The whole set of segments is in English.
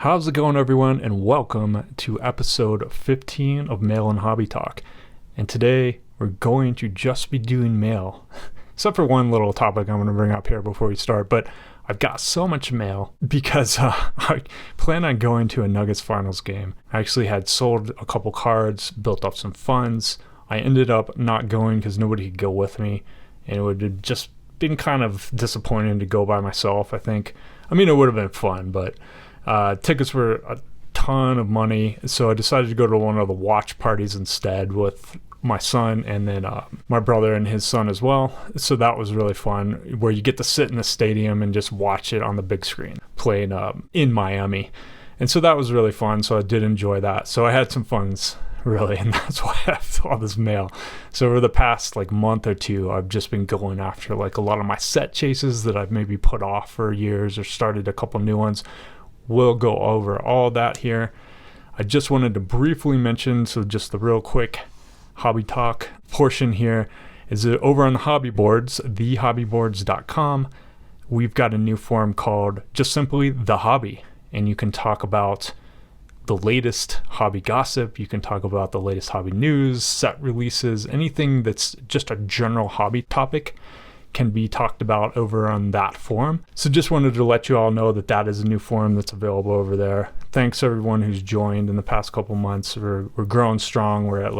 How's it going, everyone, and welcome to episode 15 of Mail and Hobby Talk. And today we're going to just be doing mail, except for one little topic I'm going to bring up here before we start. But I've got so much mail because I plan on going to a Nuggets finals game. I actually had sold a couple cards, built up some funds. I ended up not going because nobody could go with me, and it would have just been kind of disappointing to go by myself, I think. I mean, it would have been fun, but tickets were a ton of money, so I decided to go to one of the watch parties instead with my son and then my brother and his son as well. So that was really fun, where you get to sit in the stadium and just watch it on the big screen playing in Miami. And so that was really fun, so I did enjoy that. So I had some funds, really, and that's why I have all this mail. So over the past month or two, I've just been going after a lot of my set chases that I've maybe put off for years or started a couple new ones. We'll go over all that here. I just wanted to briefly mention, so just the real quick hobby talk portion here is over on the hobby boards, thehobbyboards.com. We've got a new forum called just simply The Hobby, and you can talk about the latest hobby gossip. You can talk about the latest hobby news, set releases, anything that's just a general hobby topic can be talked about over on that forum. So just wanted to let you all know that that is a new forum that's available over there. Thanks everyone who's joined in the past couple months. We're growing strong. We're at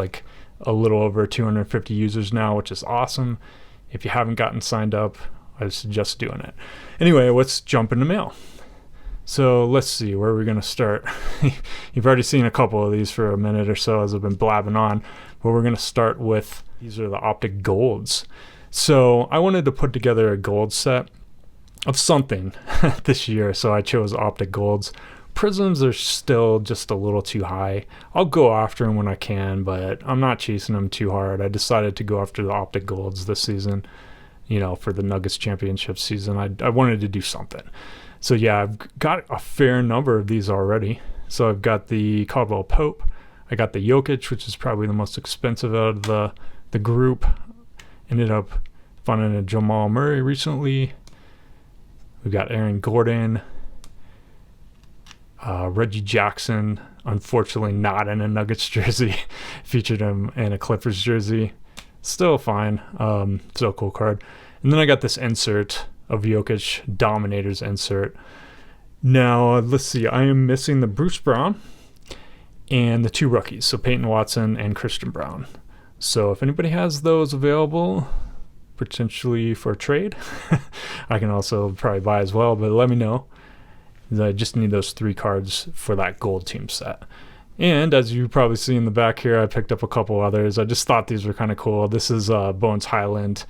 a little over 250 users now, which is awesome. If you haven't gotten signed up, I suggest doing it. Anyway, let's jump into mail. So let's see, where are we going to start? You've already seen a couple of these for a minute or so as I've been blabbing on, but we're going to start with, these are the Optic Golds. So I wanted to put together a gold set of something this year, so I chose Optic Golds. Prisms are still just a little too high. I'll go after them when I can, but I'm not chasing them too hard. I decided to go after the Optic Golds this season, for the Nuggets championship season. I wanted to do something. So yeah, I've got a fair number of these already. So I've got the Caldwell Pope. I got the Jokic, which is probably the most expensive out of the group. Ended up finding a Jamal Murray recently. We've got Aaron Gordon, Reggie Jackson, unfortunately not in a Nuggets jersey. Featured him in a Clippers jersey. Still fine. Still a cool card. And then I got this insert of Jokic, Dominators insert. Now, let's see. I am missing the Bruce Brown and the two rookies. So Peyton Watson and Christian Braun. So if anybody has those available, potentially for a trade, I can also probably buy as well, but let me know. I just need those three cards for that gold team set. And as you probably see in the back here, I picked up a couple others. I just thought these were kind of cool. This is Bones Highland,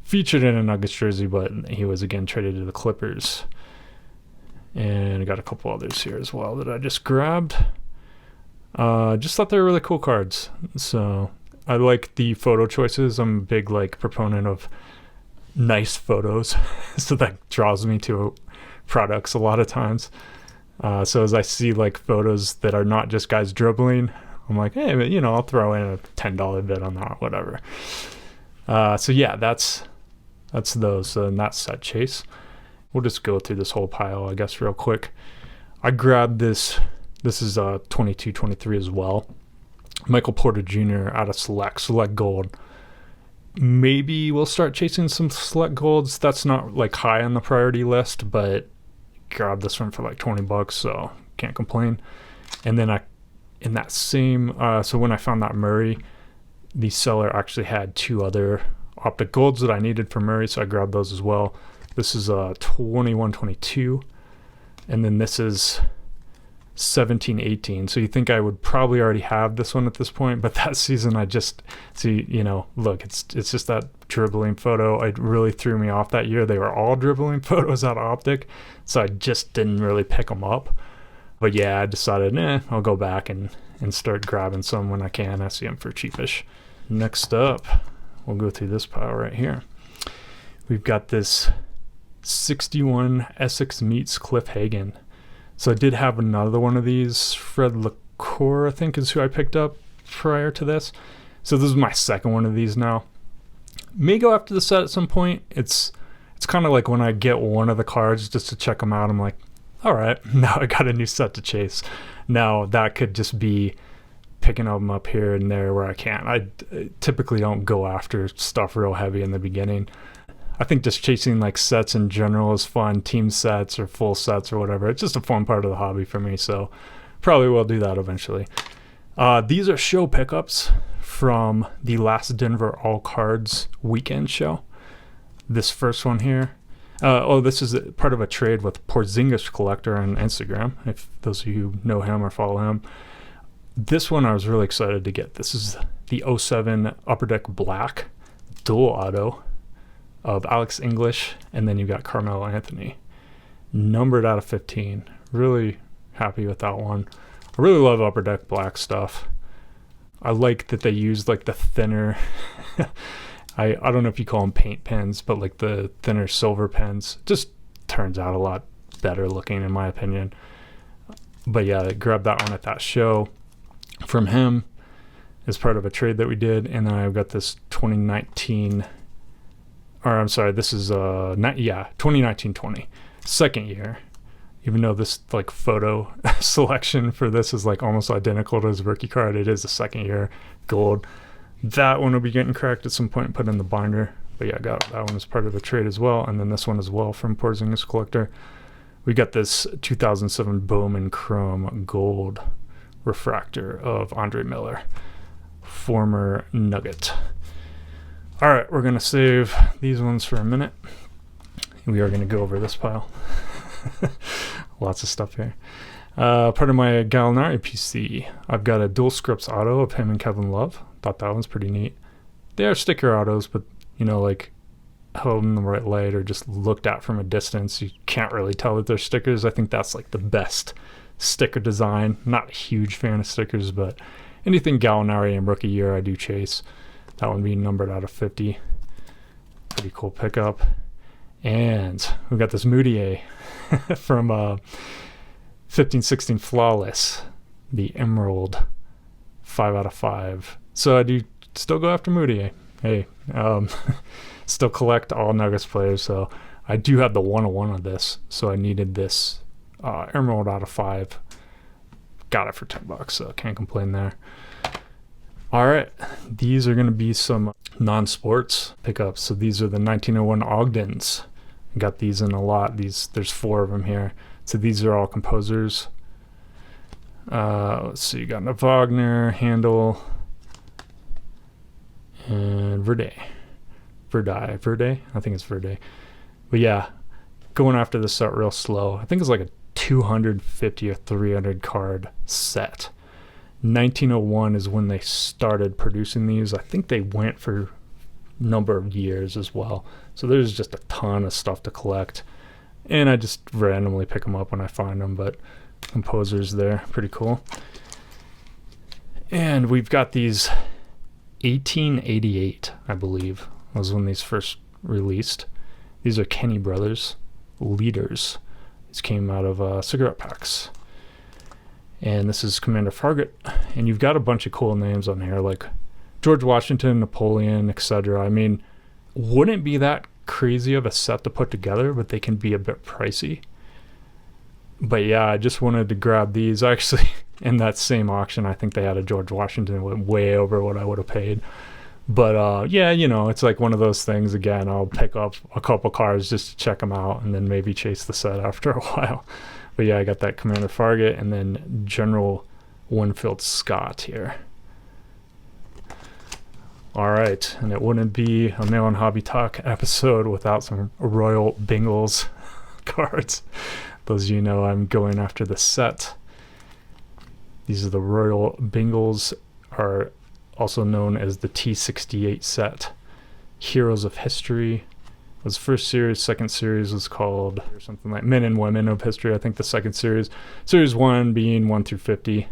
featured in a Nuggets jersey, but he was again traded to the Clippers. And I got a couple others here as well that I just grabbed. Just thought they were really cool cards. So I like the photo choices. I'm a big proponent of nice photos. So that draws me to products a lot of times. So as I see photos that are not just guys dribbling, I'm like, hey, but, I'll throw in a $10 bid on that, whatever. So yeah, that's those. So in that set chase, we'll just go through this whole pile, I guess, real quick. I grabbed this. This is 22-23 as well. Michael Porter Jr. out of Select Gold. Maybe we'll start chasing some Select Golds. That's not high on the priority list, but grabbed this one for $20, so can't complain. And then in that same, so when I found that Murray, the seller actually had two other Optic Golds that I needed for Murray, so I grabbed those as well. This is 21-22, and then this is 17-18. So you think I would probably already have this one at this point, but that season I just see, look, it's just that dribbling photo. It really threw me off that year. They were all dribbling photos out of Optic, so I just didn't really pick them up. But yeah, I decided, I'll go back and start grabbing some when I can. I see them for cheapish. Next up, we'll go through this pile right here. We've got this 61 Essex meets Cliff Hagan. So I did have another one of these. Fred LaCour, I think, is who I picked up prior to this. So this is my second one of these now. May go after the set at some point. It's kind of like when I get one of the cards just to check them out, I'm like, all right, now I got a new set to chase. Now that could just be picking them up here and there where I can. I typically don't go after stuff real heavy in the beginning. I think just chasing like sets in general is fun, team sets or full sets or whatever. It's just a fun part of the hobby for me, so probably will do that eventually. These are show pickups from the last Denver All Cards weekend show. This first one here. This is part of a trade with Porzingis Collector on Instagram, if those of you know him or follow him. This one I was really excited to get. This is the 07 Upper Deck Black dual auto of Alex English, and then you've got Carmelo Anthony. Numbered out of 15. Really happy with that one. I really love Upper Deck Black stuff. I like that they used like the thinner, I don't know if you call them paint pens, but like the thinner silver pens. Just turns out a lot better looking in my opinion. But yeah, I grabbed that one at that show from him as part of a trade that we did. And then I've got this 2019, or I'm sorry, this is 2019-20, second year. Even though this like photo selection for this is like almost identical to his rookie card, it is a second year gold. That one will be getting cracked at some point and put in the binder. But yeah, I got that one as part of a trade as well. And then this one as well from Porzingis Collector. We got this 2007 Bowman Chrome Gold refractor of Andre Miller, former Nugget. All right, we're going to save these ones for a minute. We are going to go over this pile. Lots of stuff here. Part of my Gallinari PC, I've got a dual scripts auto of him and Kevin Love. Thought that one's pretty neat. They are sticker autos, but you know, like held in the right light or just looked at from a distance, you can't really tell that they're stickers. I think that's like the best sticker design. Not a huge fan of stickers, but anything Gallinari and rookie year I do chase. That one being numbered out of 50. Pretty cool pickup. And we got this Moutier from 15-16 Flawless, the Emerald 5 out of 5. So I do still go after Moutier. Hey, still collect all Nuggets players, so I do have the 101 of this, so I needed this Emerald out of 5. Got it for $10, so can't complain there. All right, these are going to be some non-sports pickups. So these are the 1901 Ogdens. I got these in a lot. There's 4 of them here. So these are all composers. Let's see, you got a Wagner, Handel, and Verde. I think it's Verde. But yeah, going after this set real slow. I think it's like a 250 or 300 card set. 1901 is when they started producing these. I think they went for a number of years as well. So there's just a ton of stuff to collect. And I just randomly pick them up when I find them, but composers there, pretty cool. And we've got these 1888, I believe, was when these first released. These are Kenny Brothers Leaders. These came out of cigarette packs. And this is Commander Farragut. And you've got a bunch of cool names on here, like George Washington, Napoleon, etc. I mean, wouldn't be that crazy of a set to put together, but they can be a bit pricey. But yeah, I just wanted to grab these. Actually, in that same auction, I think they had a George Washington went way over what I would have paid. But yeah, you know, it's like one of those things. Again, I'll pick up a couple cards just to check them out and then maybe chase the set after a while. But yeah, I got that Commander Farragut and then General Winfield Scott here. All right, and it wouldn't be a Mail and Hobby Talk episode without some Royal Bengals cards. Those of you know I'm going after the set. These are the Royal Bengals, are also known as the T68 set. Heroes of History was first series. Second series was called or something like Men and Women of History. I think the second series 1 being 1 through 50.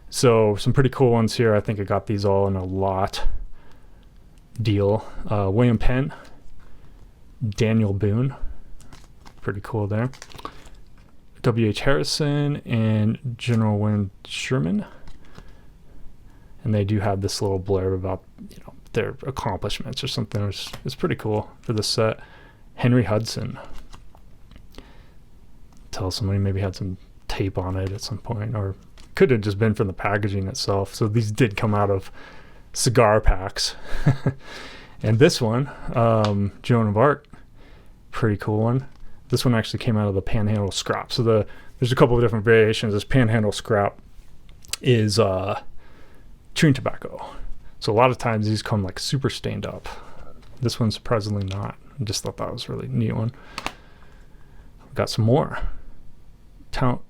So some pretty cool ones here. I think I got these all in a lot deal. William Penn, Daniel Boone, pretty cool there. W.H. Harrison and General Wayne Sherman. And they do have this little blurb about, you know, their accomplishments or something. It's pretty cool for this set. Henry Hudson. tell somebody maybe had some tape on it at some point, or could have just been from the packaging itself. So these did come out of cigar packs. And this one, Joan of Arc, pretty cool one. This one actually came out of the Panhandle scrap. So there's a couple of different variations. This Panhandle scrap is chewing tobacco. So a lot of times these come like super stained up. This one's surprisingly not. I just thought that was a really neat one. Got some more. Count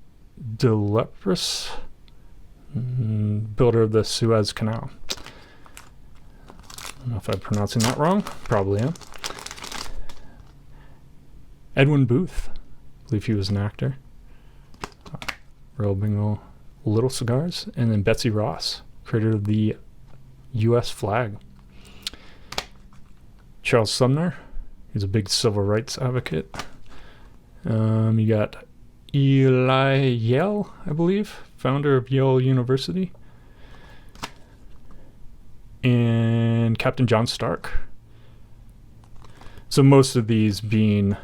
de Lepris, builder of the Suez Canal. I don't know if I'm pronouncing that wrong. Probably am. Edwin Booth. I believe he was an actor. Royal Bengal Little Cigars. And then Betsy Ross, creator of the U.S. flag. Charles Sumner. He's a big civil rights advocate. You got Eli Yale, I believe, founder of Yale University. And Captain John Stark. So most of these being,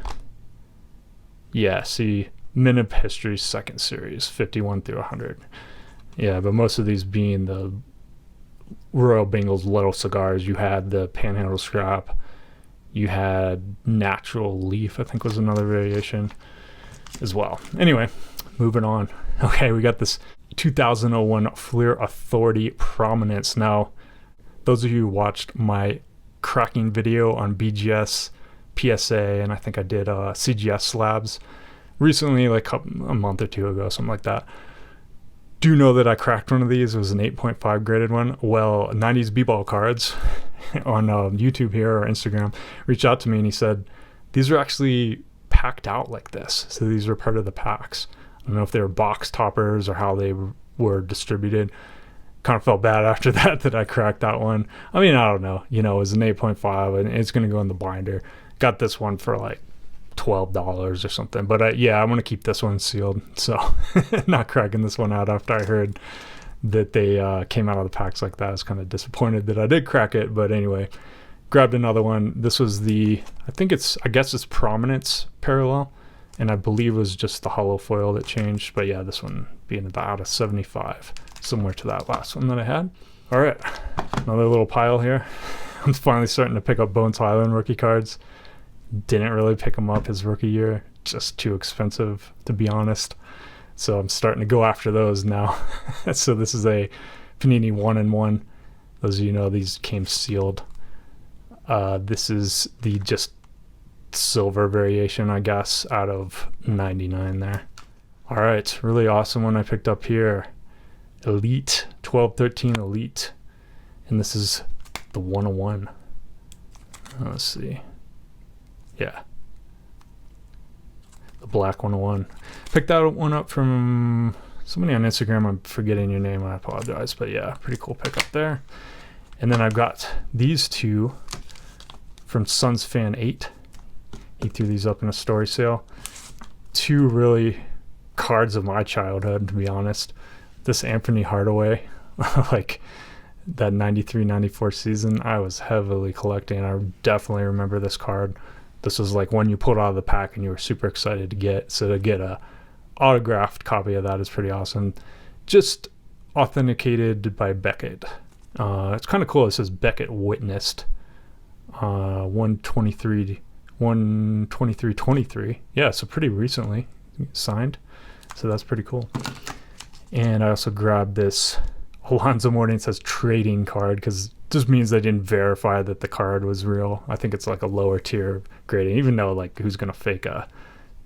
Men of History's second series, 51 through 100. Yeah, but most of these being the Royal Bengal's Little Cigars. You had the Panhandle scrap. You had Natural Leaf, I think was another variation as well. Anyway, moving on. Okay, we got this 2001 Fleer Authority Prominence. Now, those of you who watched my cracking video on BGS, PSA, and I think I did CGS slabs recently, like a month or two ago, something like that, do know that I cracked one of these. It was an 8.5 graded one. Well, 90s B-ball cards on YouTube here or Instagram reached out to me and he said, these are actually packed out like this. So these were part of the packs. I don't know if they were box toppers or how they were distributed. Kind of felt bad after that I cracked that one. I mean, I don't know. You know, it was an 8.5 and it's going to go in the binder. Got this one for like $12 or something. But I'm going to keep this one sealed. So not cracking this one out after I heard that they came out of the packs like that. I was kind of disappointed that I did crack it. But anyway, grabbed another one. This was I guess it's Prominence Parallel. And I believe it was just the hollow foil that changed. But yeah, this one being about out of 75. Similar to that last one that I had. All right, another little pile here. I'm finally starting to pick up Bones Highland rookie cards. Didn't really pick them up his rookie year. Just too expensive, to be honest. So I'm starting to go after those now. So this is a Panini 1-in-1. Those of you know, these came sealed. This is the just silver variation, I guess, out of 99 there. All right, really awesome one I picked up here. Elite 12-13 Elite, and this is the 101. Let's see. Yeah, the black 101. Picked that one up from somebody on Instagram. I'm forgetting your name, I apologize, but yeah, pretty cool pickup there. And then I've got these two from Suns Fan 8. He threw these up in a story sale. Two really cards of my childhood, to be honest. This Anthony Hardaway, like that 93-94 season, I was heavily collecting. I definitely remember this card. This was like one you pulled out of the pack and you were super excited to get. So to get a autographed copy of that is pretty awesome. Just authenticated by Beckett. It's kind of cool. It says Beckett witnessed 123-23. Yeah, so pretty recently signed. So that's pretty cool. And I also grabbed this Alonzo Mourning says trading card because it just means they didn't verify that the card was real. I think it's like a lower tier grading, even though like who's going to fake a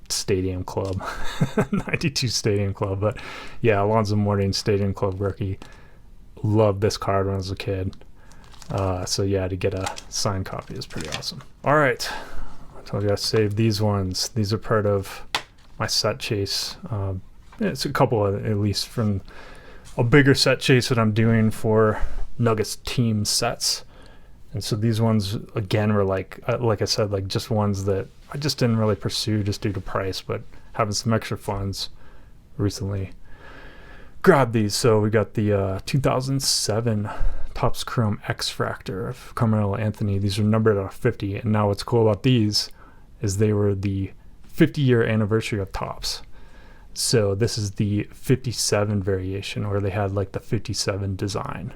Stadium Club, 92 Stadium Club. But yeah, Alonzo Mourning Stadium Club rookie. Loved this card when I was a kid. So yeah, to get a signed copy is pretty awesome. All right. I told you I saved these ones. These are part of my set chase. It's a couple of, at least from a bigger set chase that I'm doing for Nuggets team sets. And so these ones again were like I said, like just ones that I just didn't really pursue just due to price, but having some extra funds recently grabbed these. So we got the 2007 Topps Chrome X-Fractor of Carmelo Anthony. These are numbered out of 50. And now what's cool about these is they were the 50-year anniversary of Topps. So this is the 57 variation, where they had like the 57 design.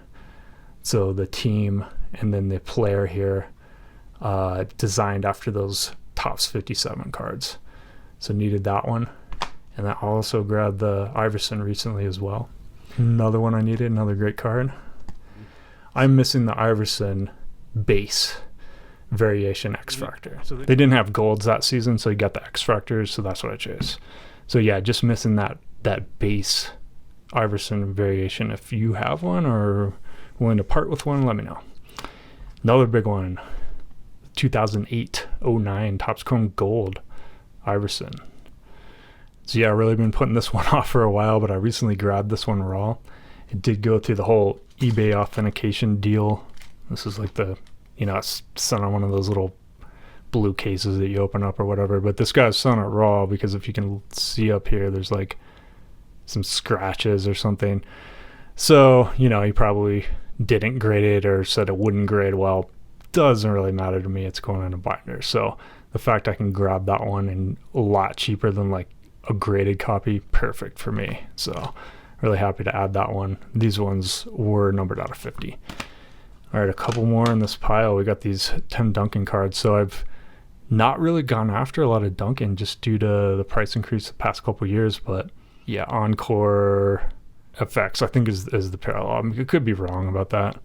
So the team and then the player here designed after those Topps 57 cards. So needed that one. And I also grabbed the Iverson recently as well. Another one I needed, another great card. I'm missing the Iverson base variation X Factor. So they didn't have golds that season, so you got the X Factors, so that's what I chose. So yeah, just missing that base Iverson variation. If you have one or willing to part with one, let me know. Another big one, 2008-09 Topps Chrome Gold Iverson. So yeah, I've really been putting this one off for a while, but I recently grabbed this one raw. It did go through the whole eBay authentication deal. This is like the, it's sent on one of those little blue cases that you open up or whatever. But this guy's selling it raw because if you can see up here, there's like some scratches or something. So, he probably didn't grade it or said it wouldn't grade well. Doesn't really matter to me. It's going in a binder. So the fact I can grab that one and a lot cheaper than like a graded copy, perfect for me. So really happy to add that one. These ones were numbered out of 50. All right, a couple more in this pile. We got these Tim Duncan cards. So I've not really gone after a lot of Duncan just due to the price increase the past couple years. But yeah, Encore FX I think is the parallel. I mean, it could be wrong about that.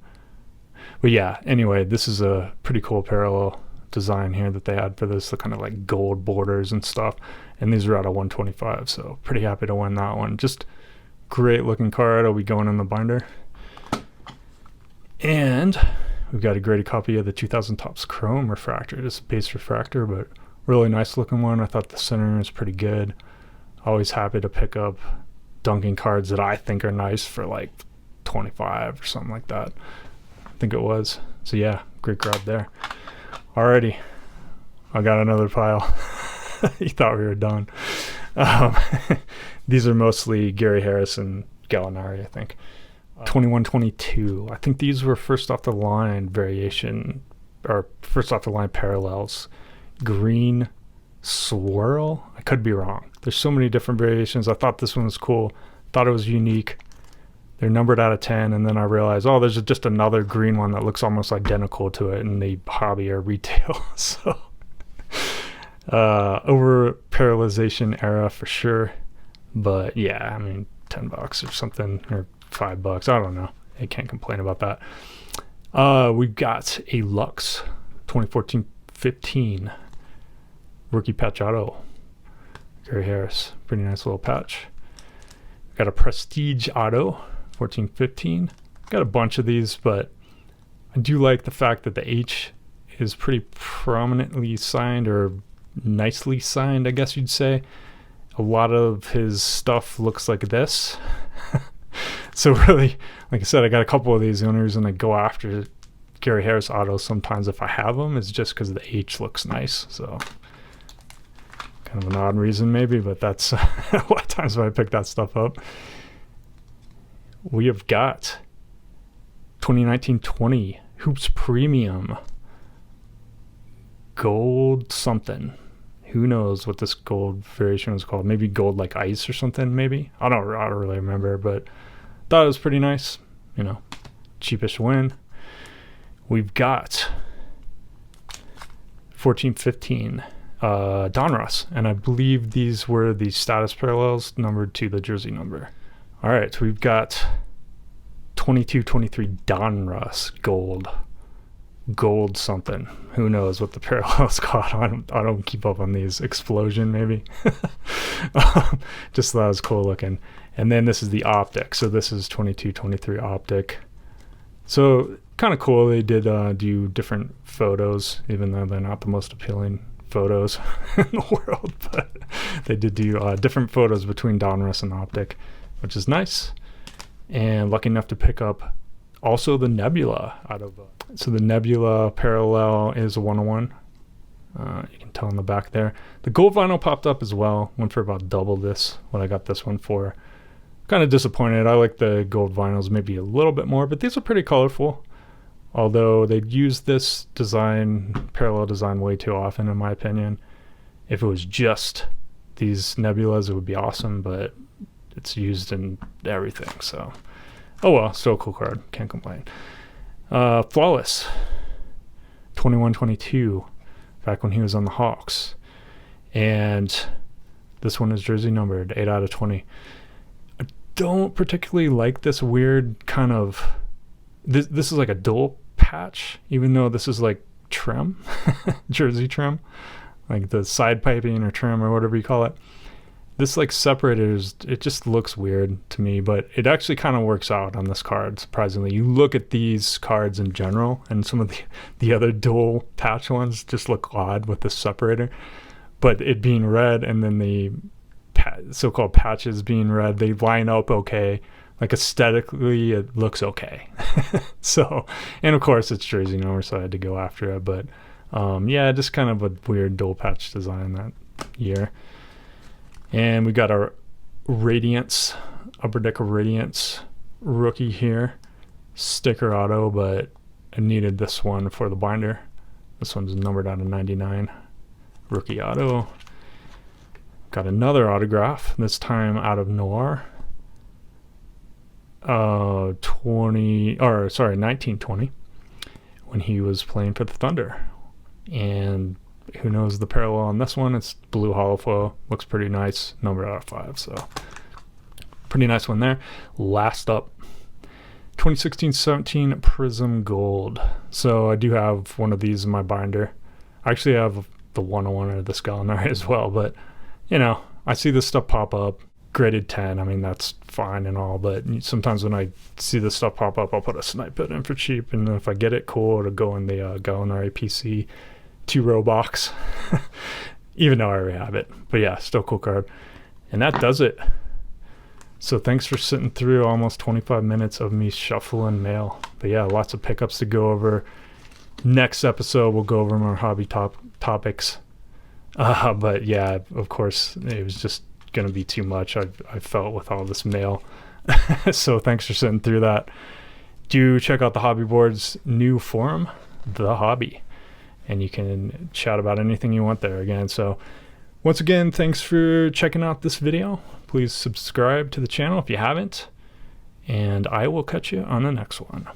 But yeah, anyway, this is a pretty cool parallel design here that they had for this, the kind of like gold borders and stuff. And these are out of 125, so pretty happy to win that one. Just great looking card. It'll be going in the binder. And we've got a graded copy of the 2000 Topps Chrome Refractor, just a base refractor, but really nice looking one. I thought the center is pretty good. Always happy to pick up Duncan cards that I think are nice for like 25 or something like that. I think it was. So yeah, great grab there. Alrighty, I got another pile. You thought we were done. These are mostly Gary Harris and Gallinari, I think. 21-22. I think these were first off the line variation, or first off the line parallels. Green swirl. I could be wrong. There's so many different variations. I thought this one was cool. Thought it was unique. They're numbered out of 10, and then I realized, there's just another green one that looks almost identical to it in the hobby or retail. So over parallelization era for sure. But yeah, I mean, $10 or something, or $5. I don't know. I can't complain about that. We've got a Lux 2014-15 rookie patch auto. Gary Harris, pretty nice little patch. Got a Prestige auto 14-15. Got a bunch of these, but I do like the fact that the H is pretty prominently signed, or nicely signed, I guess you'd say. A lot of his stuff looks like this. So really, like I said, I got a couple of these. The only reason I go after Gary Harris autos sometimes if I have them is just because the H looks nice. So kind of an odd reason maybe, but that's a lot of times when I pick that stuff up. We have got 2019-20 Hoops Premium Gold something. Who knows what this gold variation was called? Maybe gold like ice or something, maybe. I don't really remember, but thought it was pretty nice. Cheapish win. We've got 14-15 Donruss, and I believe these were the status parallels numbered to the jersey number. All right, so we've got 22-23 Donruss gold something. Who knows what the parallels called? I don't keep up on these. Explosion maybe. Just thought it was cool looking. And then this is the optic. So this is 22-23 optic. So kind of cool. They did do different photos, even though they're not the most appealing photos in the world, but they did do different photos between Donruss and optic, which is nice. And lucky enough to pick up also the Nebula out of so the Nebula parallel is a 101. You can tell on the back there. The gold vinyl popped up as well. Went for about double this, what I got this one for. Kind of disappointed. I like the gold vinyls maybe a little bit more, but these are pretty colorful. Although they've used this parallel design way too often in my opinion. If it was just these Nebulas, it would be awesome, but it's used in everything. So, oh well, still a cool card. Can't complain. Flawless, 21-22, back when he was on the Hawks. And this one is jersey numbered, 8 out of 20. I don't particularly like this weird kind of... This is like a dual patch, even though this is like trim, jersey trim, like the side piping or trim or whatever you call it. This like separator it just looks weird to me, but it actually kind of works out on this card, surprisingly. You look at these cards in general, and some of the other dual patch ones just look odd with the separator, but it being red and then the so-called patches being red, they line up okay. Like aesthetically, it looks okay. So, and of course it's jersey number, so I had to go after it. But yeah, just kind of a weird dual patch design that year. And we got our Radiance, Upper Deck Radiance rookie here. Sticker auto, but I needed this one for the binder. This one's numbered out of 99. Rookie auto. Got another autograph, this time out of Noir. 1920, when he was playing for the Thunder. And who knows the parallel on this one? It's blue hollow foil, looks pretty nice, number out of 5, so pretty nice one there. Last up, 2016-17 Prism Gold. So I do have one of these in my binder. I actually have the 101 or the Skelenar as well, but you know, I see this stuff pop up. Graded 10, I mean, that's fine and all, but sometimes when I see this stuff pop up, I'll put a Snipe It in for cheap, and if I get it, cool, it'll go in the Gallinari PC 2-row box, even though I already have it. But yeah, still cool card. And that does it. So thanks for sitting through almost 25 minutes of me shuffling mail. But yeah, lots of pickups to go over. Next episode, we'll go over more hobby topics. But yeah, of course, it was just going to be too much. I felt with all this mail. So thanks for sitting through that. Do check out the Hobby Board's new forum, The Hobby, and you can chat about anything you want there again. So once again, thanks for checking out this video. Please subscribe to the channel if you haven't, and I will catch you on the next one.